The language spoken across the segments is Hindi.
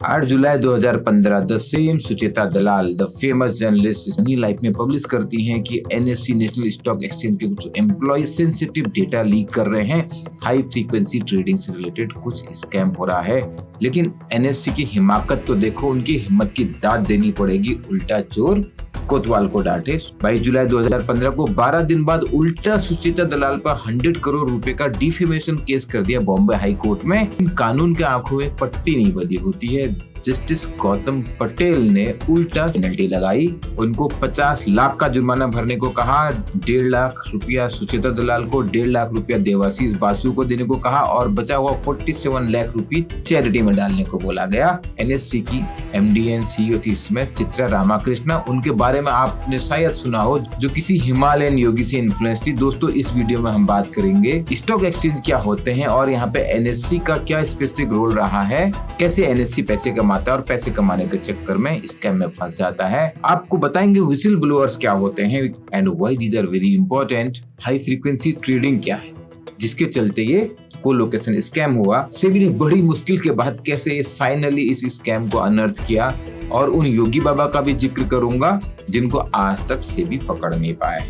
8 July 2015 the same Sucheta Dalal the famous journalist अपनी लाइफ में पब्लिश करती हैं कि एनएससी नेशनल स्टॉक एक्सचेंज के कुछ एम्प्लॉय सेंसिटिव डेटा लीक कर रहे हैं। हाई फ्रीक्वेंसी ट्रेडिंग से रिलेटेड कुछ स्कैम हो रहा है। लेकिन एनएससी की हिमाकत तो देखो, उनकी हिम्मत की दाद देनी पड़ेगी। उल्टा चोर कोतवाल को डांटे। 22 जुलाई 2015 को 12 दिन बाद उल्टा सुचेता दलाल पर 100 करोड़ रुपए का डिफेमेशन केस कर दिया बॉम्बे हाई कोर्ट में। कानून के आंखों में पट्टी नहीं बंधी होती है। जस्टिस गौतम पटेल ने उल्टा पेनल्टी लगाई। उनको 50 लाख का जुर्माना भरने को कहा, 1.5 लाख रुपया सुचेता दलाल को, 1.5 लाख रुपया देवाशीष बासु को देने को कहा और बचा हुआ 47 लाख रुपए चैरिटी में डालने को बोला गया। एनएससी की एमडी एंड सीईओ थी इसमें चित्रा रामाकृष्णा। उनके बारे में आपने शायद सुना हो, जो किसी हिमालयन योगी से इन्फ्लुएंस थी। दोस्तों, इस वीडियो में हम बात करेंगे स्टॉक एक्सचेंज क्या होते हैं और यहाँ पे एनएससी का क्या स्पेसिफिक रोल रहा है, कैसे एनएससी पैसे कमाता है और पैसे कमाने के चक्कर में स्कैम में फंस जाता है। आपको बताएंगे व्हिसिल ब्लोअर्स क्या होते हैं and why these are very important. High frequency trading क्या है जिसके चलते ये कोलोकेशन स्कैम हुआ। सेबी ने बड़ी मुश्किल के बाद कैसे फाइनली इस स्कैम को अनर्थ किया और उन योगी बाबा का भी जिक्र करूंगा जिनको आज तक सेबी पकड़ नहीं पाए।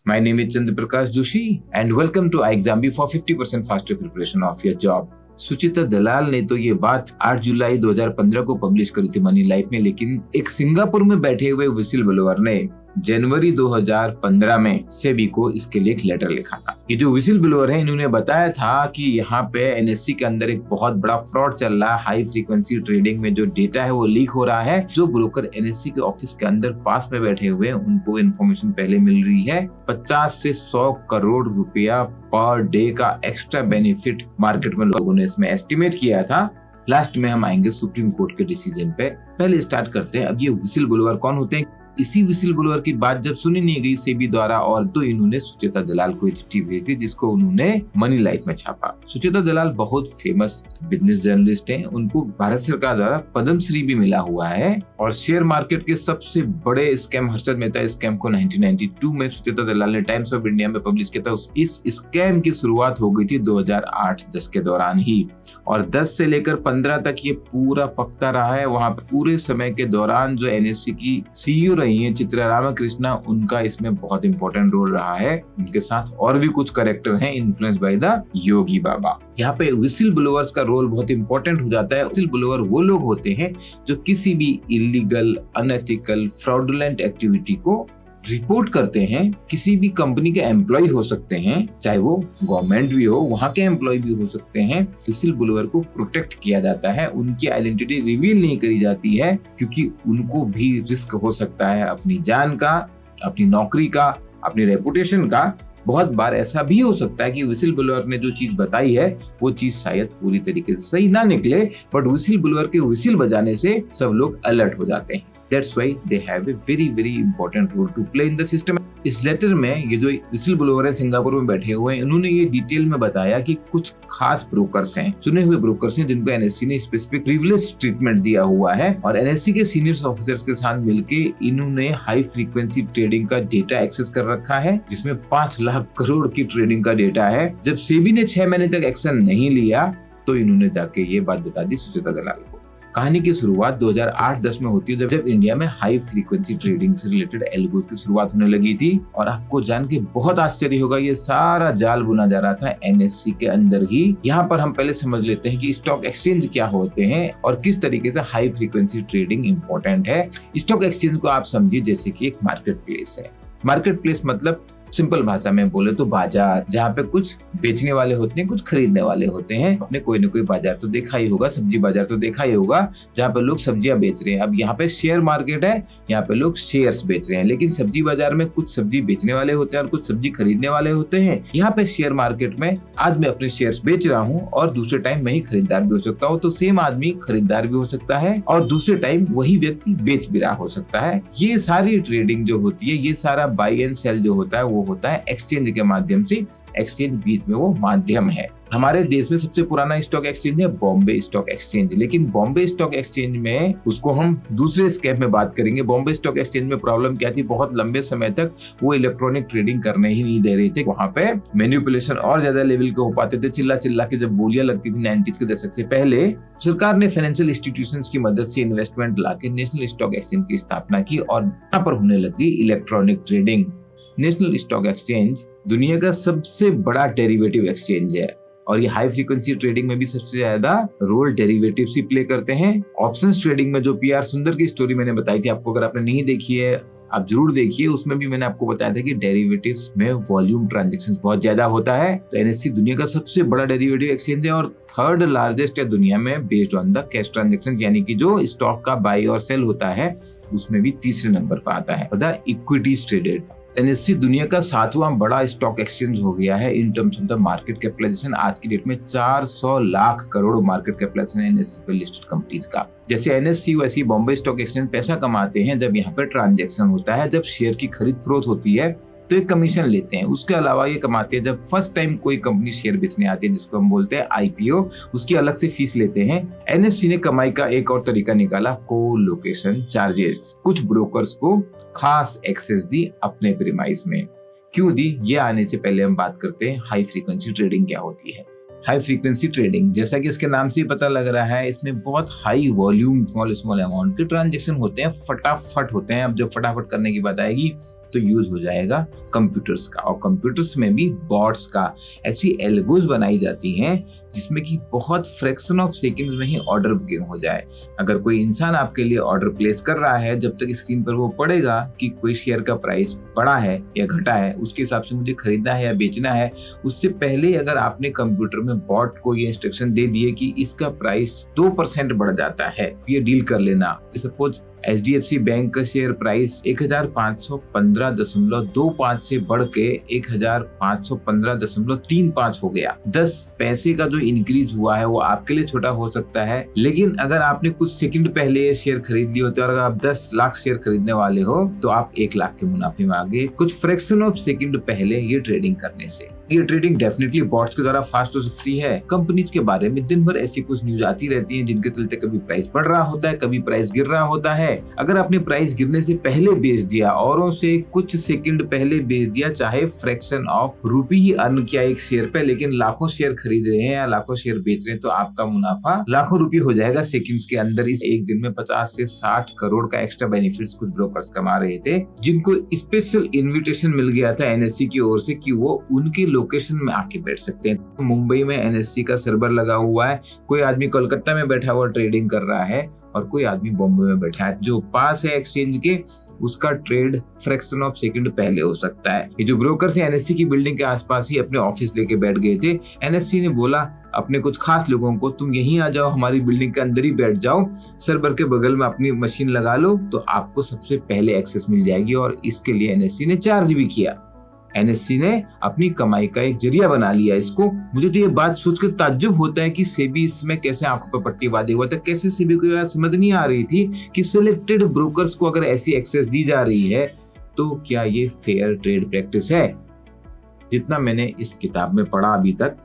My name is Chandra Prakash Joshi and welcome to iExambi for 50% faster preparation of your job. Sucheta दलाल ने तो ये बात 8 जुलाई 2015 को पब्लिश करी थी मनी लाइफ में, लेकिन एक सिंगापुर में बैठे हुए व्हिसिल ब्लोअर ने जनवरी 2015 में सेबी को इसके लिए एक लेटर लिखा था। ये जो व्हिसिल ब्लोअर है, इन्होंने बताया था कि यहाँ पे एनएससी के अंदर एक बहुत बड़ा फ्रॉड चल रहा है। हाई फ्रीक्वेंसी ट्रेडिंग में जो डेटा है वो लीक हो रहा है। जो ब्रोकर एनएससी के ऑफिस के अंदर पास में बैठे हुए हैं, उनको इन्फॉर्मेशन पहले मिल रही है। 50 से 100 करोड़ रुपया पर डे का एक्स्ट्रा बेनिफिट मार्केट में लोगों ने इसमें एस्टिमेट किया था। लास्ट में हम आएंगे सुप्रीम कोर्ट के डिसीजन पे। पहले स्टार्ट करते हैं। अब ये व्हिसिल ब्लोअर कौन होते हैं? इसी व्हिसिल ब्लोअर की बात जब सुनी नहीं गई सेबी द्वारा, और तो इन्होंने सुचेता दलाल को चिट्ठी भेज दी जिसको उन्होंने मनी लाइफ में छापा। सुचेता दलाल बहुत फेमस बिजनेस जर्नलिस्ट हैं। उनको भारत सरकार द्वारा पद्मश्री भी मिला हुआ है और शेयर मार्केट के सबसे बड़े स्कैम हर्षद मेहता स्कैम को 1992 में सुचेता दलाल ने टाइम्स ऑफ इंडिया में पब्लिश किया था। इस स्कैम की शुरुआत हो गई थी 2008-10 के दौरान ही, और 10 से लेकर 15 तक ये पूरा पकता रहा है। वहाँ पूरे समय के दौरान जो एनएससी की सीईओ रही है चित्रा रामाकृष्णा, उनका इसमें बहुत इंपॉर्टेंट रोल रहा है। उनके साथ और भी कुछ कैरेक्टर हैं इन्फ्लुएंस बाय द योगी बाबा। यहाँ पे व्हिसिल ब्लोअर्स का रोल बहुत इंपॉर्टेंट हो जाता है। व्हिसिल ब्लोअर वो लोग होते हैं जो किसी भी इलीगल, अनएथिकल, फ्रॉडुलेंट एक्टिविटी को रिपोर्ट करते हैं। किसी भी कंपनी के एम्प्लॉय हो सकते हैं, चाहे वो गवर्नमेंट भी हो, वहाँ के एम्प्लॉय भी हो सकते हैं। व्हिसिल ब्लोअर को प्रोटेक्ट किया जाता है, उनकी आइडेंटिटी रिवील नहीं करी जाती है क्योंकि उनको भी रिस्क हो सकता है अपनी जान का, अपनी नौकरी का, अपनी रेपुटेशन का। बहुत बार ऐसा भी हो सकता है कि व्हिसिल ब्लोअर ने जो चीज बताई है वो चीज शायद पूरी तरीके से सही ना निकले, बट व्हिसिल ब्लोअर के व्हिसिल बजाने से सब लोग अलर्ट हो जाते हैं। That's why they have a very very important role to play in the system. इस लेटर में ये जो व्हिसिल ब्लोअर है सिंगापुर में बैठे हुए हैं, इन्होंने ये डिटेल में बताया कि कुछ खास ब्रोकर्स हैं, चुने हुए ब्रोकर्स हैं जिनको एनएससी ने स्पेसिफिक प्रिविलेज ट्रीटमेंट दिया हुआ है, और एनएससी के सीनियर ऑफिसर्स के साथ मिलके इन्होंने हाई फ्रीक्वेंसी ट्रेडिंग का डेटा एक्सेस कर रखा है, जिसमें 5 लाख करोड़ की ट्रेडिंग का डेटा है। जब सेबी ने 6 महीने तक एक्शन नहीं लिया तो इन्होंने जाके ये बात बता दी सुचेता दलाल को। कहानी की शुरुआत 2008-10 में होती है जब इंडिया में हाई फ्रीक्वेंसी ट्रेडिंग से रिलेटेड एल्गोज की शुरुआत होने लगी थी। और आपको जान के बहुत आश्चर्य होगा, ये सारा जाल बुना जा रहा था एनएससी के अंदर ही। यहाँ पर हम पहले समझ लेते हैं कि स्टॉक एक्सचेंज क्या होते हैं और किस तरीके से हाई फ्रीक्वेंसी ट्रेडिंग इंपॉर्टेंट है। स्टॉक एक्सचेंज को आप समझिए जैसे कि एक मार्केट प्लेस है। मार्केट प्लेस मतलब सिंपल भाषा में बोले तो बाजार, जहाँ पे कुछ बेचने वाले होते हैं, कुछ खरीदने वाले होते हैं। आपने कोई ना कोई बाजार तो देखा ही होगा, सब्जी बाजार तो देखा ही होगा, जहाँ पे लोग सब्जियां बेच रहे हैं। अब यहाँ पे शेयर मार्केट है, यहाँ पे लोग शेयर्स बेच रहे हैं, लेकिन सब्जी बाजार में कुछ सब्जी बेचने वाले होते हैं और कुछ सब्जी खरीदने वाले होते हैं। यहाँ पे शेयर मार्केट में आज मैं अपने शेयर्स बेच रहा हूँ और दूसरे टाइम मैं ही खरीदार भी हो सकता हूँ, तो सेम आदमी खरीदार भी हो सकता है और दूसरे टाइम वही व्यक्ति बेच भी रहा हो सकता है। ये सारी ट्रेडिंग जो होती है, ये सारा बाई एंड सेल जो होता है वो वो होता है एक्सचेंज के माध्यम से। एक्सचेंज बीच में वो माध्यम है। हमारे देश में सबसे पुराना स्टॉक एक्सचेंज है बॉम्बे स्टॉक एक्सचेंज, लेकिन बॉम्बे स्टॉक एक्सचेंज में उसको हम दूसरे स्केप में बात करेंगे। बॉम्बे स्टॉक एक्सचेंज में प्रॉब्लम क्या थी, बहुत लंबे समय तक वो इलेक्ट्रॉनिक ट्रेडिंग करने ही नहीं दे रहे थे। वहां पे मैनिपुलेशन और ज्यादा लेवल के हो पाते थे। चिल्ला चिल्ला के जब बोलियां लगती थी 90s के दशक से पहले, सरकार ने फाइनेंशियल इंस्टीट्यूशंस की मदद से इन्वेस्टमेंट लाके नेशनल स्टॉक एक्सचेंज की स्थापना की और यहाँ पर होने लगी electronic trading. National stock exchange दुनिया का सबसे बड़ा डेरिवेटिव एक्सचेंज है और ये हाई फ्रीक्वेंसी ट्रेडिंग में भी सबसे ज्यादा रोल डेरिवेटिव्स ही प्ले करते हैं। ऑप्शंस ट्रेडिंग में जो पीआर सुंदर की स्टोरी मैंने बताई थी आपको, अगर आपने नहीं देखी है आप जरूर देखिए। उसमें भी मैंने आपको बताया था कि डेरिवेटिव्स में वॉल्यूम ट्रांजैक्शंस बहुत ज्यादा होता है। तो एनएससी दुनिया का सबसे बड़ा डेरिवेटिव एक्सचेंज है और थर्ड लार्जेस्ट है दुनिया में based on the cash transaction, यानी कि जो स्टॉक का बाई और सेल होता है उसमें भी तीसरे नंबर पर आता है। द इक्विटीज ट्रेडेड एनएससी दुनिया का 7वां बड़ा स्टॉक एक्सचेंज हो गया है in terms of the market capitalization. आज की डेट में 400 लाख करोड़ मार्केट कैपिटलाइजेशन है एनएससी पे लिस्टेड कंपनीज का। जैसे एनएससी वैसे बॉम्बे स्टॉक एक्सचेंज पैसा कमाते हैं जब यहाँ पे ट्रांजैक्शन होता है, जब शेयर की खरीद फरोख्त होती है तो एक कमीशन लेते हैं। उसके अलावा ये कमाते हैं जब फर्स्ट टाइम कोई कंपनी शेयर बेचने आती है, जिसको हम बोलते हैं आईपीओ, उसकी अलग से फीस लेते हैं। एनएससी ने कमाई का एक और तरीका निकाला, को-लोकेशन चार्जेस। कुछ ब्रोकर्स को खास एक्सेस दी अपने प्रीमाइस में। क्यों दी, ये आने से पहले हम बात करते हैं हाई फ्रीक्वेंसी ट्रेडिंग क्या होती है। हाई फ्रीक्वेंसी ट्रेडिंग, जैसा कि इसके नाम से ही पता लग रहा है, इसमें बहुत हाई वॉल्यूम स्मॉल अमाउंट के ट्रांजैक्शन होते हैं, फटाफट होते हैं। अब जब फटाफट करने की बात आएगी तो यूज हो जाएगा कंप्यूटर्स का, और कंप्यूटर्स में भी बॉट्स का। ऐसी एल्गोज बनाई जाती हैं जिसमें कि बहुत फ्रैक्शन ऑफ सेकंड्स में ही ऑर्डर बुकिंग हो जाए। अगर कोई इंसान आपके लिए ऑर्डर प्लेस कर रहा है, जब तक स्क्रीन पर वो पड़ेगा कि कोई शेयर का प्राइस बढ़ा है या घटा है, उसके हिसाब से मुझे खरीदना है या बेचना है, उससे पहले अगर आपने कंप्यूटर में बॉट को ये इंस्ट्रक्शन दे दिए कि इसका प्राइस 2% बढ़ जाता है, ये डील कर लेना। सपोज एचडीएफसी बैंक का शेयर प्राइस 1515.25 से बढ़ के 1515.35 हो गया। 10 पैसे का जो इंक्रीज हुआ है वो आपके लिए छोटा हो सकता है, लेकिन अगर आपने कुछ सेकंड पहले ये शेयर खरीद लिए होते और अगर आप 10 लाख शेयर खरीदने वाले हो तो आप 1 लाख के मुनाफे में आ गए कुछ फ्रैक्शन ऑफ सेकंड पहले ये ट्रेडिंग करने से। ये ट्रेडिंग डेफिनेटली बॉट्स के द्वारा फास्ट हो सकती है। कंपनीज के बारे में दिन भर ऐसी कुछ न्यूज आती रहती है जिनके चलते कभी प्राइस बढ़ रहा होता है, कभी प्राइस गिर रहा होता है। अगर आपने प्राइस गिरने से पहले बेच दिया, औरों से कुछ सेकंड पहले बेच दिया, चाहे fraction of rupee he earn किया एक शेयर पे, लेकिन लाखों शेयर खरीद रहे हैं या लाखों शेयर बेच रहे हैं, तो आपका मुनाफा लाखों रुपए हो जाएगा सेकंड्स के अंदर। इस एक दिन में 50 से 60 करोड़ का एक्स्ट्रा बेनिफिट्स कुछ ब्रोकर्स कमा रहे थे, जिनको स्पेशल इन्विटेशन मिल गया था एनएससी की ओर से कि वो उनके लोकेशन में आके बैठ सकते हैं। मुंबई में एनएससी का सर्वर लगा हुआ है, कोई आदमी कोलकाता में बैठा हुआ ट्रेडिंग कर रहा है और कोई आदमी बॉम्बे में बैठा है। जो पास है एक्सचेंज के, उसका ट्रेड फ्रैक्शन ऑफ सेकंड पहले हो सकता है। ये जो ब्रोकर्स हैं एनएससी की बिल्डिंग के आसपास ही अपने ऑफिस लेके बैठ गए थे। एनएससी ने बोला अपने कुछ खास लोगों को, तुम यहीं आ जाओ, हमारी बिल्डिंग के अंदर ही बैठ जाओ, सर्वर के बगल में अपनी मशीन लगा लो, तो आपको सबसे पहले एक्सेस मिल जाएगी। और इसके लिए एनएससी ने चार्ज भी किया। एनएससी ने अपनी कमाई का एक जरिया बना लिया इसको। मुझे तो ये बात सोचकर ताज्जुब होता है कि सेबी इसमें कैसे आंखों पर पट्टी बांधे हुआ था। कैसे सेबी को बात समझ नहीं आ रही थी कि सिलेक्टेड ब्रोकर्स को अगर ऐसी एक्सेस दी जा रही है तो क्या ये फेयर ट्रेड प्रैक्टिस है। जितना मैंने इस किताब में पढ़ा अभी तक,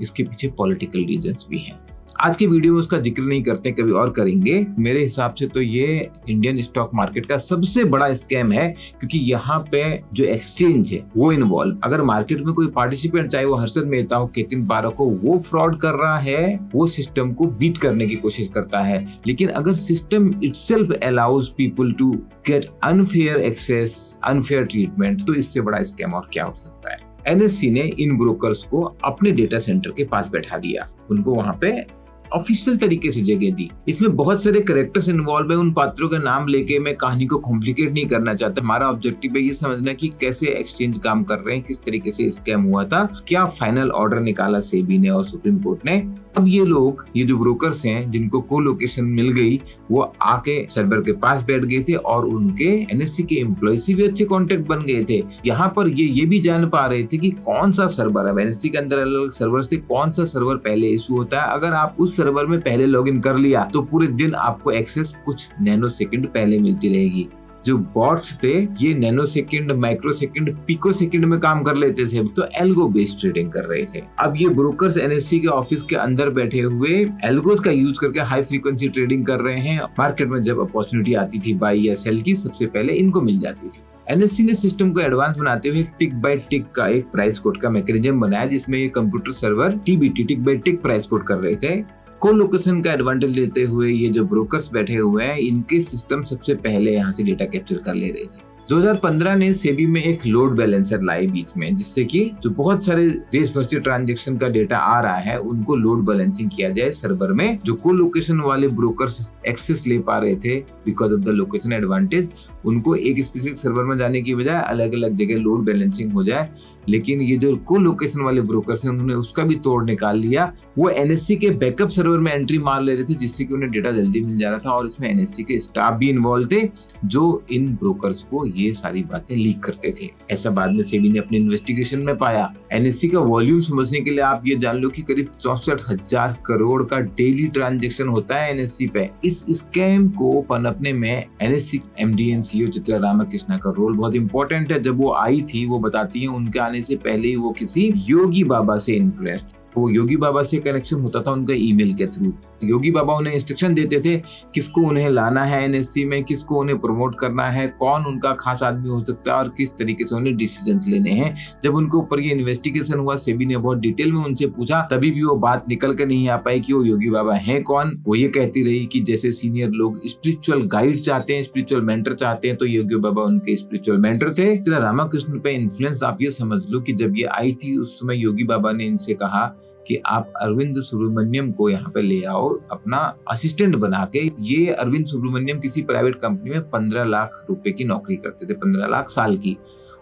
इसके पीछे पॉलिटिकल रीजंस भी हैं। आज की वीडियो में उसका जिक्र नहीं करते, कभी और करेंगे। मेरे हिसाब से तो ये इंडियन स्टॉक मार्केट का सबसे बड़ा स्कैम है, क्योंकि यहाँ पे जो एक्सचेंज है वो इन्वॉल्व। अगर मार्केट में कोई पार्टिसिपेंट, चाहे वो हर्षद मेहता हो, केतिन पारक हो, वो फ्रॉड कर रहा है, वो सिस्टम को बीट करने की कोशिश करता है। लेकिन अगर system itself allows people to get unfair access, unfair treatment, तो इससे बड़ा स्कैम और क्या हो सकता है। एनएससी ने इन ब्रोकर्स को अपने डेटा सेंटर के पास बैठा दिया, उनको वहां पे ऑफिशियल तरीके से जगह दी। इसमें बहुत सारे कैरेक्टर्स इन्वॉल्व है, उन पात्रों का नाम लेके मैं कहानी को कॉम्प्लिकेट नहीं करना चाहता। हमारा ऑब्जेक्टिव है ये समझना कि कैसे एक्सचेंज काम कर रहे हैं, किस तरीके से स्कैम हुआ था, क्या फाइनल ऑर्डर निकाला सेबी ने और सुप्रीम कोर्ट ने। अब ये लोग, ये जो ब्रोकर्स हैं जिनको को लोकेशन मिल गई, वो आके सर्वर के पास बैठ गए थे और उनके एनएससी के एम्प्लॉय से भी अच्छे कॉन्टेक्ट बन गए थे। यहाँ पर ये भी जान पा रहे थे कि कौन सा सर्वर है। एनएससी के अंदर अलग अलग सर्वर थे, कौन सा सर्वर पहले इशू होता है। अगर आप उस सर्वर में पहले लॉगिन कर लिया तो पूरे दिन आपको एक्सेस कुछ नैनो सेकंड पहले मिलती रहेगी। जो बॉट्स थे ये nano second, micro second, pico second में काम कर लेते थे, तो एल्गो बेस्ड ट्रेडिंग कर रहे थे। अब ये ब्रोकर्स एनएससी के ऑफिस के अंदर बैठे हुए एल्गोज का यूज करके हाई फ्रीक्वेंसी ट्रेडिंग कर रहे हैं। मार्केट में जब अपॉर्चुनिटी आती थी बाई या सेल की, सबसे पहले इनको मिल जाती थी। एनएससी ने सिस्टम को एडवांस बनाते हुए टिक बाय टिक का एक प्राइस कोड का मैकेनिज्म बनाया, जिसमें ये कंप्यूटर सर्वर टीबीटी, टिक बाय टिक प्राइस कोड कर रहे थे। कोलोकेशन का एडवांटेज लेते हुए ये जो ब्रोकर्स बैठे हुए हैं, इनके सिस्टम सबसे पहले यहाँ से डेटा कैप्चर कर ले रहे थे। 2015 ने सेबी में एक लोड बैलेंसर लाई बीच में, जिससे कि जो बहुत सारे देश भर से ट्रांजैक्शन का डेटा आ रहा है उनको लोड बैलेंसिंग किया जाए सर्वर में। जो कोलोकेशन वाले ब्रोकर्स एक्सेस ले पा रहे थे because of the location advantage, उनको एक स्पेसिफिक सर्वर में जाने की बजाय अलग अलग जगह लोड बैलेंसिंग हो जाए। लेकिन ये जो कोलोकेशन वाले ब्रोकर्स हैं, उन्होंने उसका भी तोड़ निकाल लिया। वो एनएससी के बैकअप सर्वर में एंट्री मार ले रहे थे, जिससे कि उन्हें डेटा जल्दी मिल जा रहा था। और इसमें एनएससी के स्टाफ भी इन्वॉल्व थे, जो इन ब्रोकर्स को ये सारी बातें लीक करते थे। ऐसा बाद में सेबी ने अपने इन्वेस्टिगेशन में पाया। एनएससी का वॉल्यूम समझने के लिए आप ये जान लो कि करीब 64,000 करोड़ का डेली ट्रांजैक्शन होता है एनएससी पे। इस स्कैम को पनपने में NSC MD and CEO Chitra Ramakrishnan का रोल बहुत इंपॉर्टेंट है। जब वो आई थी, वो बताती है उनके आने से पहले ही वो किसी योगी बाबा से इन्फ्लुएंस, वो योगी बाबा से कनेक्शन होता था उनका ईमेल के थ्रू। योगी बाबा उन्हें इंस्ट्रक्शन देते थे किसको उन्हें लाना है एनएससी में, किसको उन्हें प्रमोट करना है, कौन उनका खास आदमी हो सकता है और किस तरीके से उन्हें डिसीजन लेने हैं। जब उनके ऊपर ये इन्वेस्टिगेशन हुआ, सेबी ने बहुत डिटेल में उनसे पूछा, तभी भी वो बात निकल कर नहीं आ पाई कि वो योगी बाबा हैं कौन। वो ये कहती रही कि जैसे सीनियर लोग स्पिरिचुअल गाइड चाहते हैं, स्पिरिचुअल मेंटर चाहते हैं, तो योगी बाबा उनके स्पिरिचुअल मेंटर थे। रामाकृष्ण पे इन्फ्लुएंस आप ये समझ लो कि जब ये आई थी उस समय योगी बाबा ने इनसे कहा कि आप अरविंद सुब्रमण्यम को यहाँ पे ले आओ अपना असिस्टेंट बना के। ये अरविंद सुब्रमण्यम किसी प्राइवेट कंपनी में 15 लाख रुपए की नौकरी करते थे, 15 लाख साल की।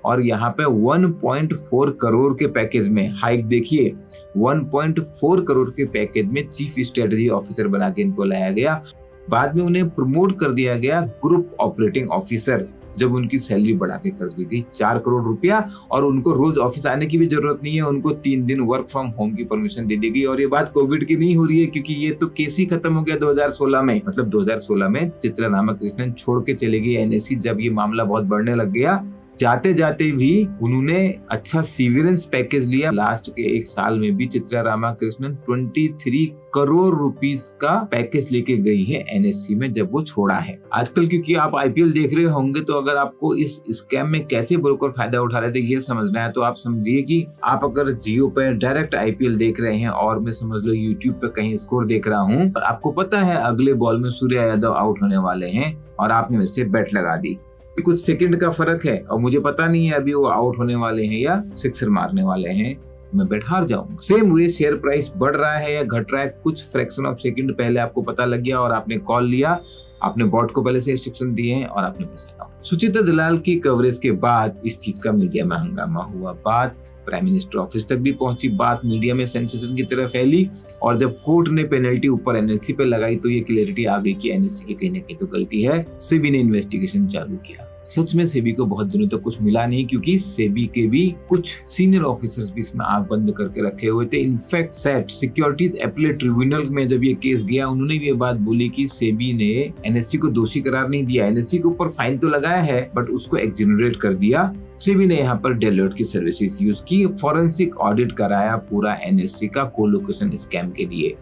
और यहाँ पे 1.4 करोड़ के पैकेज में, हाइक देखिए, 1.4 करोड़ के पैकेज में चीफ स्ट्रेटेजी ऑफिसर बना के इनको लाया गया। बाद में उन्हें प्रमोट कर दिया गया ग्रुप ऑपरेटिंग ऑफिसर, जब उनकी सैलरी बढ़ा के कर दी गई 4 करोड़ रुपया। और उनको रोज ऑफिस आने की भी जरूरत नहीं है, उनको 3 दिन वर्क फ्रॉम होम की परमिशन दे दी गई। और ये बात कोविड की नहीं हो रही है, क्योंकि ये तो केस ही खत्म हो गया 2016 में। मतलब 2016 में चित्रा रामाकृष्णन छोड़ के चले गई एनएससी, जब ये मामला बहुत बढ़ने लग गया। जाते जाते भी उन्होंने अच्छा सीवियरेंस पैकेज लिया। लास्ट के 1 साल में भी चित्रा रामाकृष्णन 23 करोड़ रुपीस का पैकेज लेके गई है एनएससी में जब वो छोड़ा है। आजकल क्योंकि आप आईपीएल देख रहे होंगे, तो अगर आपको इस स्कैम में कैसे ब्रोकर फायदा उठा रहे थे ये समझना है, तो आप समझिए कि आप अगर जियो पे डायरेक्ट आईपीएल देख रहे हैं और मैं समझ लो यूट्यूब पे कहीं स्कोर देख रहा हूँ, और आपको पता है अगले बॉल में सूर्या यादव आउट होने वाले हैं, और आपने वैसे बेट लगा दी। कुछ सेकंड का फर्क है और मुझे पता नहीं है अभी वो आउट होने वाले हैं या सिक्सर मारने वाले हैं, मैं बेट हार जाऊंगा। सेम वे शेयर प्राइस बढ़ रहा है या घट रहा है, कुछ फ्रैक्शन ऑफ सेकंड पहले आपको पता लग गया और आपने कॉल लिया, आपने बॉट को पहले से इंस्ट्रक्शन दिए हैं और आपने पैसा लगाया। सुचिता दलाल की कवरेज के बाद इस चीज का मीडिया में हंगामा हुआ, बात प्राइम मिनिस्टर ऑफिस तक भी पहुंची, बात मीडिया में सेंसेशन की तरह फैली। और जब कोर्ट ने पेनल्टी ऊपर एनएससी पे लगाई तो ये क्लैरिटी आ गई कि एनएससी की कहीं ना कहीं तो गलती है। सेबी ने इन्वेस्टिगेशन चालू किया। सच में सेबी को बहुत दिनों तक कुछ मिला नहीं, क्योंकि सेबी के भी कुछ सीनियर ऑफिसर्स भी इसमें आंख बंद करके रखे हुए थे। In fact set securities appellate tribunal में जब ये केस गया, उन्होंने भी ये बात बोली कि सेबी ने एनएससी को दोषी करार नहीं दिया, एनएससी के ऊपर फाइन तो लगाया है बट उसको एक्सोनरेट कर दिया। सेबी ने यहाँ पर डेलोइट की सर्विसेज यूज की, फॉरेंसिक ऑडिट कराया पूरा एनएससी का कोलोकेशन स्कैम के लिए।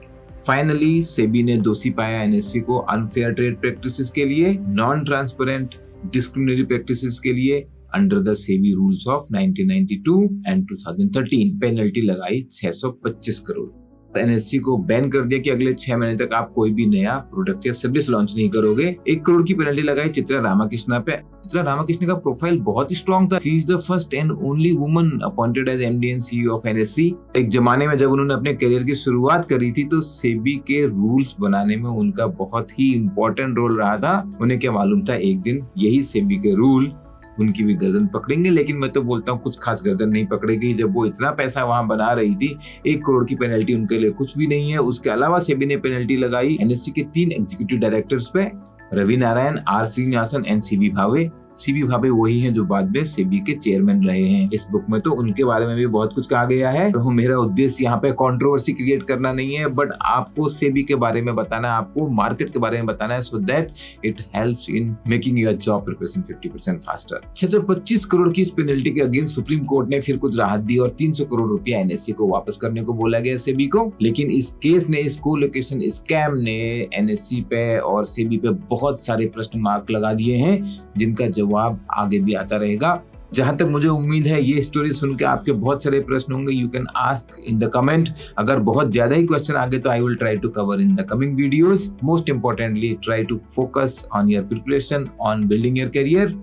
फाइनली सेबी ने दोषी पाया एनएससी को अनफेयर ट्रेड प्रैक्टिसेस के लिए, नॉन ट्रांसपेरेंट डिस्क्रिमिनेटरी प्रैक्टिसेस के लिए under the SEBI rules of 1992 and 2013। Penalty लगाई 625 करोड़। एनएससी को बैन कर दिया कि अगले 6 महीने तक आप कोई भी नया प्रोडक्ट या सर्विस लॉन्च नहीं करोगे। 1 करोड़ की पेनल्टी लगाई चित्रा रामाकृष्णन पे। चित्रा रामाकृष्णन का प्रोफाइल बहुत ही स्ट्रॉन्ग था। She is the first and only woman appointed as MD and CEO of NSC. एक जमाने में जब उन्होंने अपने करियर की शुरुआत करी थी तो सेबी के रूल्स बनाने में उनका बहुत ही इंपॉर्टेंट रोल रहा था। उन्हें क्या मालूम था एक दिन यही सेबी के रूल उनकी भी गर्दन पकड़ेंगे, लेकिन मैं तो बोलता हूँ कुछ खास गर्दन नहीं पकड़ेगी। जब वो इतना पैसा वहां बना रही थी, 1 करोड़ की पेनल्टी उनके लिए कुछ भी नहीं है। उसके अलावा सेबी ने पेनल्टी लगाई एनएससी के 3 एग्जीक्यूटिव डायरेक्टर्स पे, Ravi Narayan, R Srinivasan and CB Bhave. CB भाभी वही हैं जो बाद में सेबी के चेयरमैन रहे हैं। इस बुक में तो उनके बारे में भी बहुत कुछ कहा गया है। तो मेरा उद्देश्य यहाँ पे कंट्रोवर्सी क्रिएट करना नहीं है, बट आपको सेबी के बारे में बताना है, आपको मार्केट के बारे में बताना है, so that it helps in making your job preparation 50% faster. 625 crore की इस पेनल्टी के अगेंस्ट सुप्रीम कोर्ट ने फिर कुछ राहत दी और 300 करोड़ रुपया एनएससी को वापस करने को बोला गया सेबी को। लेकिन इस केस ने, इस कोलोकेशन स्कैम ने एनएससी पे और सेबी पे बहुत सारे प्रश्न मार्क लगा दिए हैं, जिनका जवाब आगे भी आता रहेगा। जहां तक मुझे उम्मीद है ये स्टोरी सुन के आपके बहुत सारे प्रश्न होंगे। You can ask in the comment. अगर बहुत ज्यादा ही क्वेश्चन आ गए तो I will try to cover in the coming videos. Most importantly, try to focus on your preparation, on building your career.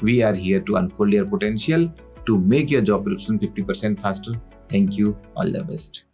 We are here to unfold your potential, to make your job preparation 50% faster. Thank you. All the best.